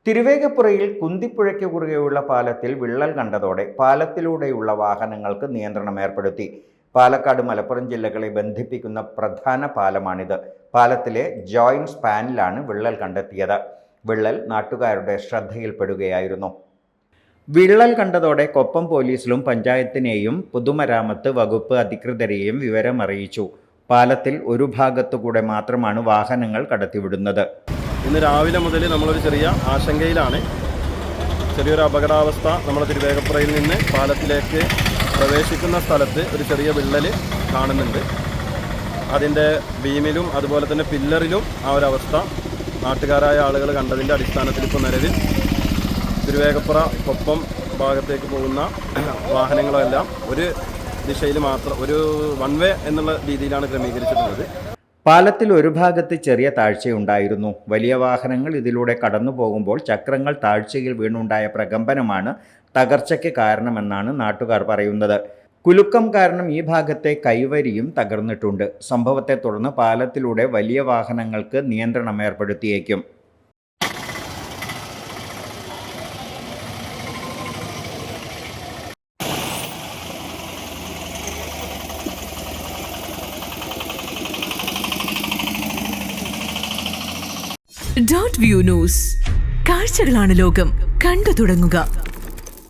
തിരുവേഗപ്പുറയിൽ കുന്തിപ്പുഴയ്ക്ക് കുറുകെയുള്ള പാലത്തിൽ വിള്ളൽ കണ്ടതോടെ പാലത്തിലൂടെയുള്ള വാഹനങ്ങൾക്ക് നിയന്ത്രണം ഏർപ്പെടുത്തി. പാലക്കാട്, മലപ്പുറം ജില്ലകളെ ബന്ധിപ്പിക്കുന്ന പ്രധാന പാലമാണിത്. പാലത്തിലെ ജോയിന്റ് സ്പാനിലാണ് വിള്ളൽ കണ്ടെത്തിയത്. വിള്ളൽ നാട്ടുകാരുടെ ശ്രദ്ധയിൽപ്പെടുകയായിരുന്നു. വിള്ളൽ കണ്ടതോടെ കൊപ്പം പോലീസിലും പഞ്ചായത്തിനെയും പൊതുമരാമത്ത് വകുപ്പ് അധികൃതരെയും വിവരമറിയിച്ചു. പാലത്തിൽ ഒരു ഭാഗത്തുകൂടെ മാത്രമാണ് വാഹനങ്ങൾ കടത്തിവിടുന്നത്. ഇന്ന് രാവിലെ മുതൽ നമ്മളൊരു ചെറിയ ആശങ്കയിലാണ്. ചെറിയൊരു അപകടാവസ്ഥ നമ്മുടെ തിരുവേഗപ്പുറയിൽ നിന്ന് പാലത്തിലേക്ക് പ്രവേശിക്കുന്ന സ്ഥലത്ത് ഒരു ചെറിയ വിള്ളൽ കാണുന്നുണ്ട്. അതിൻ്റെ ബീമിലും അതുപോലെ തന്നെ പില്ലറിലും ആ ഒരവസ്ഥ നാട്ടുകാരായ ആളുകൾ കണ്ടതിൻ്റെ അടിസ്ഥാനത്തിൽ ഇപ്പോൾ നിലവിൽ തിരുവേഗപ്പുറ കൊപ്പം ഭാഗത്തേക്ക് പോകുന്ന വാഹനങ്ങളെല്ലാം ഒരു ദിശയിൽ മാത്രം, ഒരു വൺ വേ എന്നുള്ള രീതിയിലാണ് ക്രമീകരിച്ചിട്ടുള്ളത്. പാലത്തിൽ ഒരു ഭാഗത്ത് ചെറിയ താഴ്ചയുണ്ടായിരുന്നു. വലിയ വാഹനങ്ങൾ ഇതിലൂടെ കടന്നു പോകുമ്പോൾ ചക്രങ്ങൾ താഴ്ചയിൽ വീണുണ്ടായ പ്രകമ്പനമാണ് തകർച്ചയ്ക്ക് കാരണമെന്നാണ് നാട്ടുകാർ പറയുന്നത്. കുലുക്കം കാരണം ഈ ഭാഗത്തെ കൈവരിയും തകർന്നിട്ടുണ്ട്. സംഭവത്തെ തുടർന്ന് പാലത്തിലൂടെ വലിയ വാഹനങ്ങൾക്ക് നിയന്ത്രണം ഏർപ്പെടുത്തിയേക്കും. .view ന്യൂസ്, കാഴ്ചകളാണ് ലോകം, കണ്ടു തുടങ്ങുക.